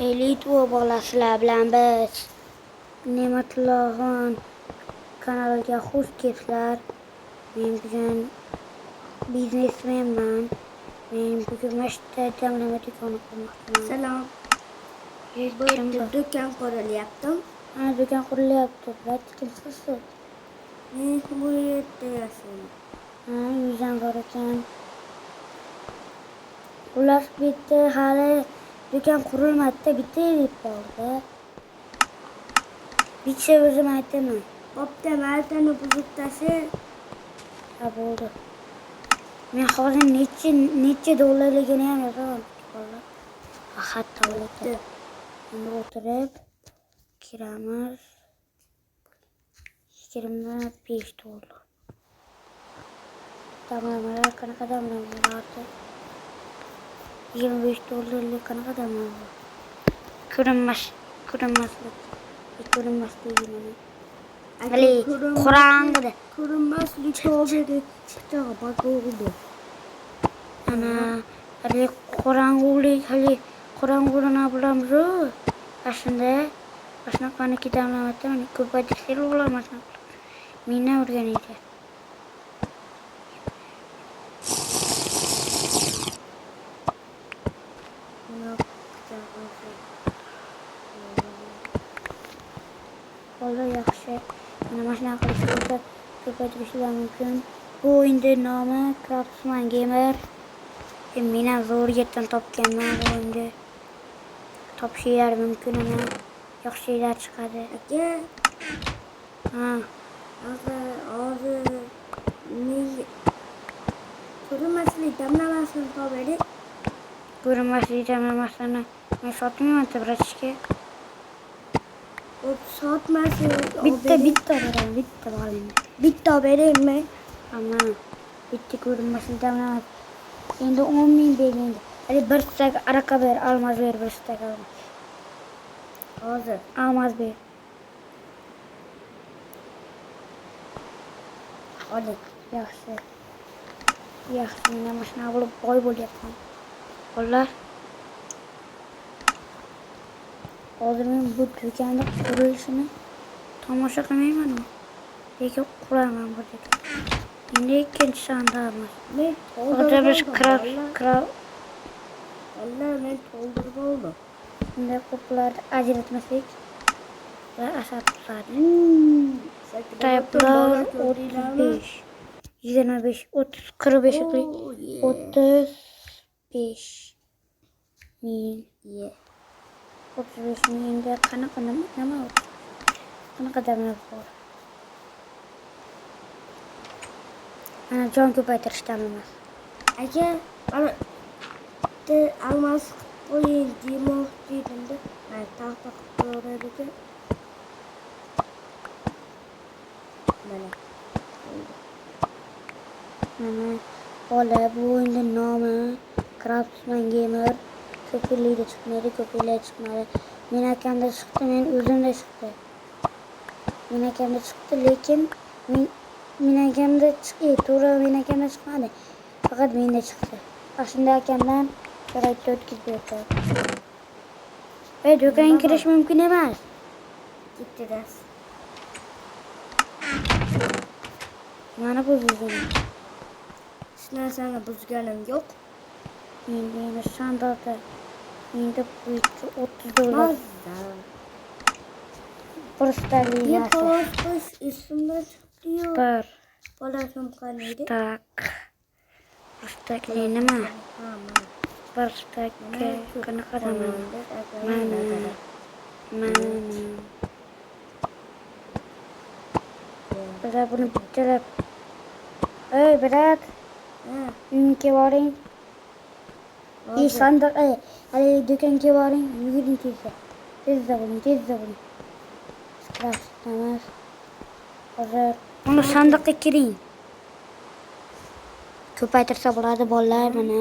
Elitvo bolasizlar bilan biz Ne'matullohxon kanaliga xush kelibsizlar. Men bugun biznesmenman. Men bugun mana shu yerda damlama do'koni qurmoqchiman. Salom. Bu yerda do'kon qurilyapti. Ha, do'kon qurilyapti. Kimsiz? Men bu yerda yashayman. Ha, uyingizdan bor ekan. Ular bitta hali do'kon qurilmadi, bitta deb qoldi. Bitta o'zim aytaman. Bo'pti, martani buzib tashlay. Ha, bo'ldi. Men hozir necha dollarligini ham yozaman. Hatto o'tdi. Endi o'tirib kiramiz. 25 dollar. Damlamalar qanaqa damlamalardi? 25 dollarlik qanaqa damlamalar? Ko'rinmaslik mana. Ali qorong'ida. Ko'rinmaslik tobida chiqdi, bak oldu. Ana hali qorong'ulik qorong'ulana bilamiz. Aslida shunaqaniki damlamada mana ko'paytirsak bo'lmas. Meni o'rganaydi. Bo'ldi, yaxshi. Mana shunaqa qilishsa ko'paytirishlar mumkin. Bu o'yinning nomi Craftsman Gamer. Men ham zo'r yerdan topganman bu o'yinni. Topishinglar mumkin uni. Yaxshilar chiqadi. Aka, Ha, hozir men ko'rinmaslik damlamasini topaylik. ko'rinmaslik damlamasini men sotmayman bratishga. Sotmasin. Bitta beraman, bitta olaymi? Bitta beraymi? Ama bitta ko'rinmaslik damlamas. Endi 10 ming bering. Hadi bir stak araqa ber, almaz ber, bir stak almaz. Hozir. Almaz ber. Hadi. Yaxshi. Yaxshi, men ham shuna bo'lib boy bo'lyapman. Qo'llar. Hozir men bu do'konni qurilishini tomosha qilmayman. Lekin quraman bu do'konni. Endi ikkinchi sandamiz. Men Hozir biz Allah, men to'ldirib oldim. bunday qoplarni ajratmasak va asablarni Tayplar 35, 25, 30, 45 35 ming. 35 mingda qanaqa nima qanaqa damlar bor? Mana jon ko'paytirish damlamas. Aka, mana almas qo'ying demoqchi edimda. Men taxta qilib ekan. Mana. Bola bu o'yinning nomi Craftsman Gamer. Ko'pillikda chiqmaydi, ko'pillikda chiqmadi. Men akamda chiqdi, men o'zimda chiqdi. Men akamda chiqdi, lekin men akamda chiqmadi. Faqat menda chiqdi. Shunda akamdan sharoitga o'tkazib berdi. Do'konga kirish mumkin emas. Ketdiras. Mana bu bizning. Hech narsani buzganim yo'q. Endi sandoqda endi bu 30 dollar. Prostalli narsa. Yo'q, esimdan chiqdi-yu. Bir Bolasam qaniydi? stak. Prostakli nima? Ha, Bir stakka qanaqa mana. Mana. Bira buni bittalab. Ey, brat. Uyga boring. Sandiq, hali do'konga boring, yuguring tezda. Tezda bo'ling. Scratch emas. Hozir uni sandiqqa kiring. Ko'paytirsa bo'ladi bolalar, mana.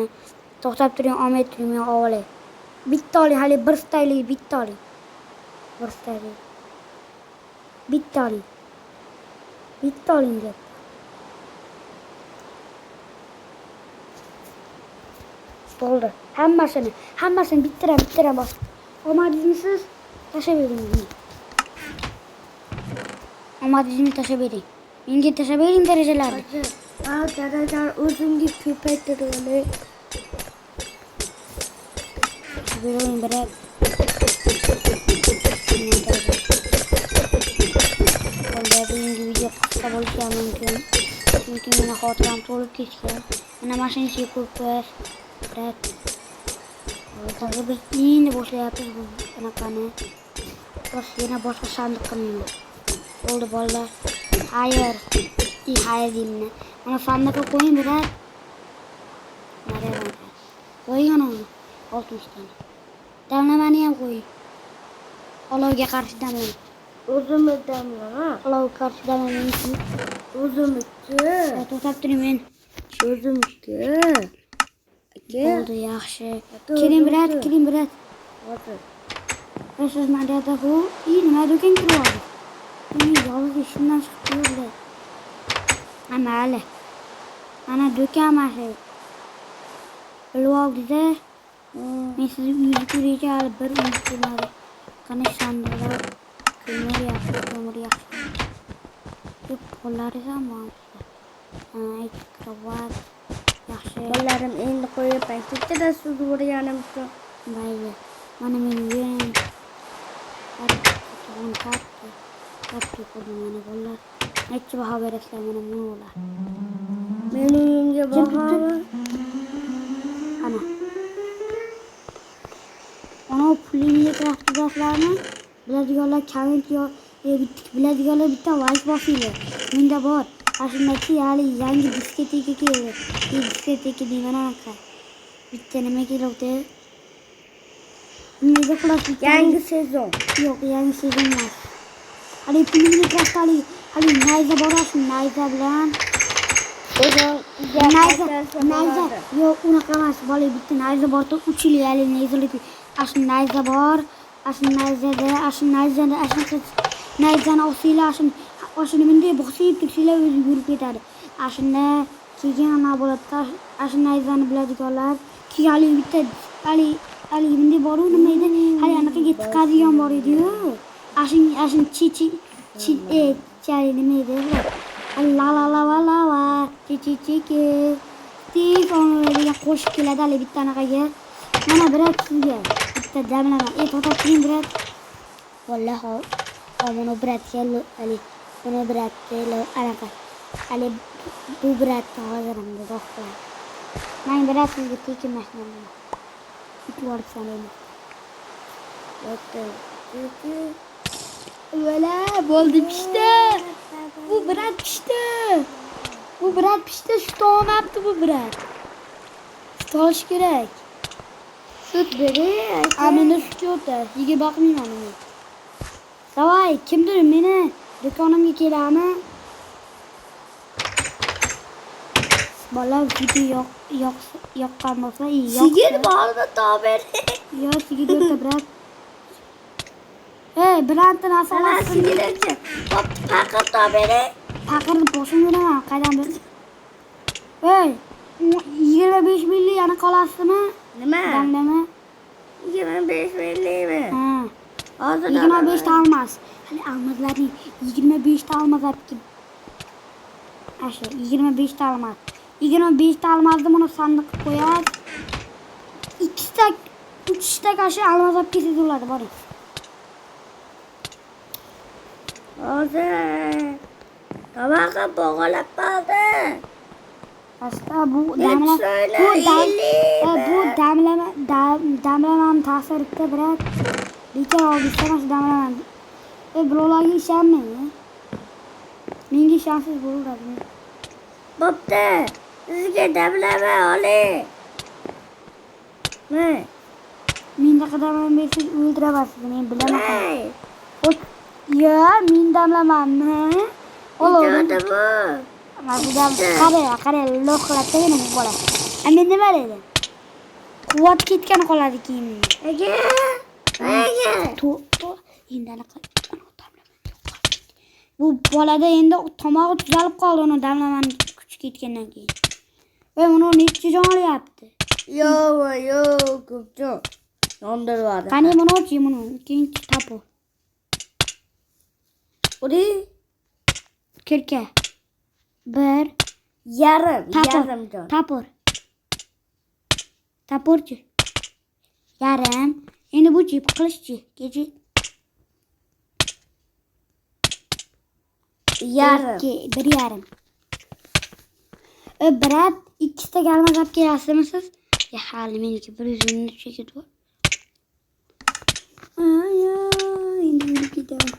To'xtab turing, olmay turing, men olay. Bitta oling, hali bir staylik bitta oling. Bir staylik. Bitta oling. Bitta oling deb. Bo'ldi. Hammasini bittira bos. Omadingizsiz tashlab bering buni. Omadingizni tashlab bering. Menga tashlab bering darajalarni. Darajalar o'zimga ko'paytirib Bering birat. Bunda bugungi video qisqa bo'lishi ham mumkin. Chunki meni xotiram to'lib ketgan. Mana mashina ichiga qo'yib qo'yasiz. Birat. Hozir biz endi boshlayapmiz bu bunaqani. Yana boshqa sandiq qilmaymiz. Bo'ldi bolalar. Hayır deyimni. Mana sandiqqa qo'ying birat. Mana qo'ying uni. 60 tane. Damlamani ham qo'ying. Olovga qarshi damlang. o'zimiz damlama. Olovga qarshi damlang. O'zimizga. To'xtab turing men. O'zimizga. Bo'ldi yaxshi. Keling birat. Hozir. Siz madada bu nima do'kon kiradi? Yolg'iz ishimdan chiqib yurdi. Mayli. Mana do'kon mana. Bilib oldi-da. Men sizni uyga ko'rishga hali bir uy ko'rmadim. Qani sandiqlar ko'mir yaxshi. Ko'p qo'llaringiz ham bor. Krovat yaxshi. Qo'llarim endi qo'yibman. Kechada suvni o'rganimcha. Mayli. Mana men uyim. Katta mana bolalar. Necha baho berasizlar mana bular. Meni uyimga baho. Ana. Ana pulini kraftlaslarni biladiganlar komment biladiganlar bitta like bosinglar. Menda bor. Ashundaki hali yangi disketeka keldi. Disketeka deganaka. Bitta nima keldi? Nega plastik Yangi sezon. Yo'q, yangi sezon emas. Hali pulini kraftali, hali nayza borasiz, nayza bilan. Nayza. Yo'q, unaqa emas. Bola bitta nayza bor, 3 yil hali nayzalik. Ashun nayza bor. Ashun nayzani osinglar, ashuni bunday bosib tursanglar o'zi yurib ketadi. Ashunda keyin nima bo'ladi? Ashun nayzani biladiganlar, keyin bitta hali bunday bor-u nima edi? Hali anaqaga tiqadigan bor edi-yu. Ashun chali nima edi? La chichiki. Telefonga qo'shib keladi hali bitta anaqaga. Mana birat sizga bitta damlama. To'xtab turing birat. Vallahi mana biratga hali buni biratga anaqa. Hali bu biratga hozirimda do'xtir. Men birat sizga tekin mashinam. Ikki sanayman. Valla bo'ldi pishdi. Bu birat pishdi. Sut olmabdi bu birat. Sut olish kerak. Sut bering. Amenda sut yo'qda. Yega boqmayman uni. Davay, kimdir meni do'konimga kelami? Bola video yoqqan bo'lsa, Sigir bormi tober? Yo'q, sigir yo'q birat. Birantin asolatini sigirchi. Paqir toberi. Paqirni boshim yuraman, qaydan bil. 25 milli yana qolasizmi? Nima? Damlama. 25 millimi? Ha. Hozir 25 ta olmas. Hali almazlarning 25 ta olmaz olibdi. Asha 25 ta olmaz. 25 ta olmazni buni sandiqqa qo'yasiz. 2 stak, 3 stak asha almaz olib kelsangiz bo'ladi, boring. Hozir tomoqqa bog'lab qoldi. Asta bu damlamani ta'sirida birat. Bekor oldisamas damlamani. Birovlarga ishonmang. Menga ishonsiz bo'laveradi. Bo'pti. Sizga damlama oling. Menda qadamam bersangiz o'ldiraman sizni, men bilaman. Ya, men damlamanmi? O'ladi bu. Qara, lo'qlatagina bola. Men nima deydi? Quvvat ketgan qoladi keyin. Ega. Endi anaqa bu bolada endi tomog'i tuzalib qoldi, uni damlamani kuchi ketgandan keyin. Uni necha jon olyapti? Yo'q, ko'p jon. Yondiradi. Qani buni oching buni. Ikkinchi tapur. Uri Kirka. 1 yarim tapur. jon. Tapurchi. Yarim. Endi bu chi qilichchi. Kechi. Yarim. 1 yarim. Brat ikkita galma olib kelasizmi siz? Ya hali meniki 100 ming chekadi. Endi yurib ketaman.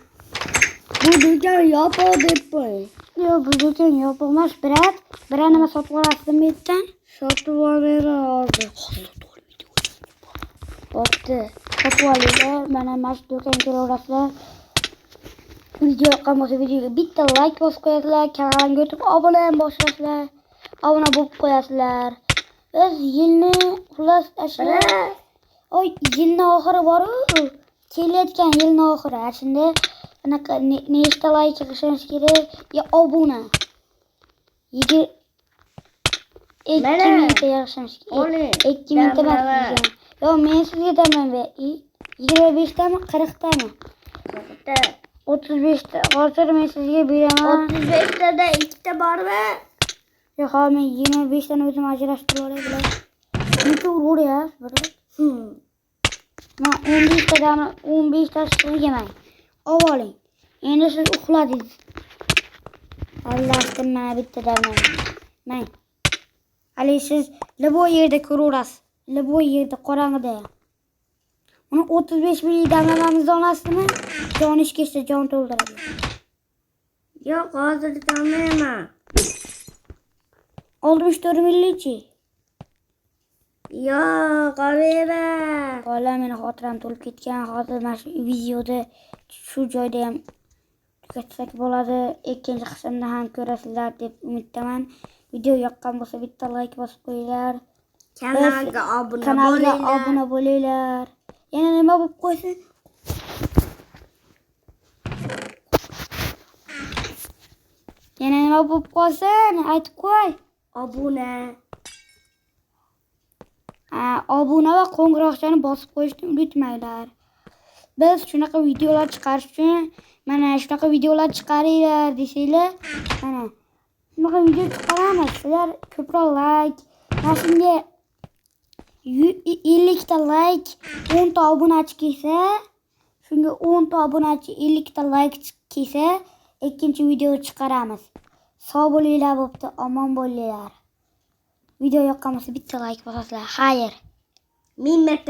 Bu do'kon yopiq deb qo'y. Yo'q, bu do'kon yopilmas, brat. Bir nima sotib olasizmi yerdan? Sotib olaver hozir. Bo'pti. Sotib olinglar. Mana mana do'konga kelaverasizlar. Video yoqqan bo'lsa videoga bitta like bosib qo'yasizlar, kanalimga o'tib obuna boshlasizlar. Obuna bo'lib qo'yasizlar. Biz yilni xullas ashula. Oy, yilni oxiri bor-ku. Kelayotgan yilni oxiri. Shunda anaqa nechta like qilishimiz kerak? Ya obuna. 2000 mingta yig'ishimiz kerak. 2000 ta emas. Yo, men sizga aytaman be. 25 tami, 40 tami? 35 ta. Hozir men sizga beraman. 35 tada ikkita bormi? Yo'q, men 25 tani o'zim ajrashtirib olay bular. Necha uryapsiz? Men 15 tagami 15 ta sizga men. Ovoling. Endi siz uxladingiz. Allohdan mana bittadan men. Ali siz liboy yerda ko'raverasiz. Liboy yerda qorong'ida. Uni 35 ming damlamamizni olasizmi? Jonish kelsa jon to'ldiradi. Yo'q, hozir tanlayman. 64 millichi. Yo'q, qolaver. Bola meni xotiram to'lib ketgan. Hozir mana shu videoda shu joyda ham tugatsak bo'ladi. Ikkinchi qismda ham ko'rasizlar deb umiddaman. Video yoqqan bo'lsa bitta like bosib qo'yinglar. Kanalga obuna bo'linglar. Yana nima bo'lib qo'ysin? Yana nima bo'lib qolsin? Aytib qo'y. Obuna. Obuna va qo'ng'iroqchani bosib qo'yishni unutmanglar. Biz shunaqa videolar chiqarish uchun mana shunaqa videolar chiqaringlar desanglar, mana shunaqa video chiqaramiz. Sizlar ko'proq like, mana shunga 50 ta like, 10 ta obunachi kelsa, shunga 10 ta obunachi 50 ta like kelsa, ikkinchi video chiqaramiz. Sog' bo'linglar, bo'pti, omon bo'linglar. Video yoqqan bo'lsa bitta like bosasizlar. Xayr. 1000 marta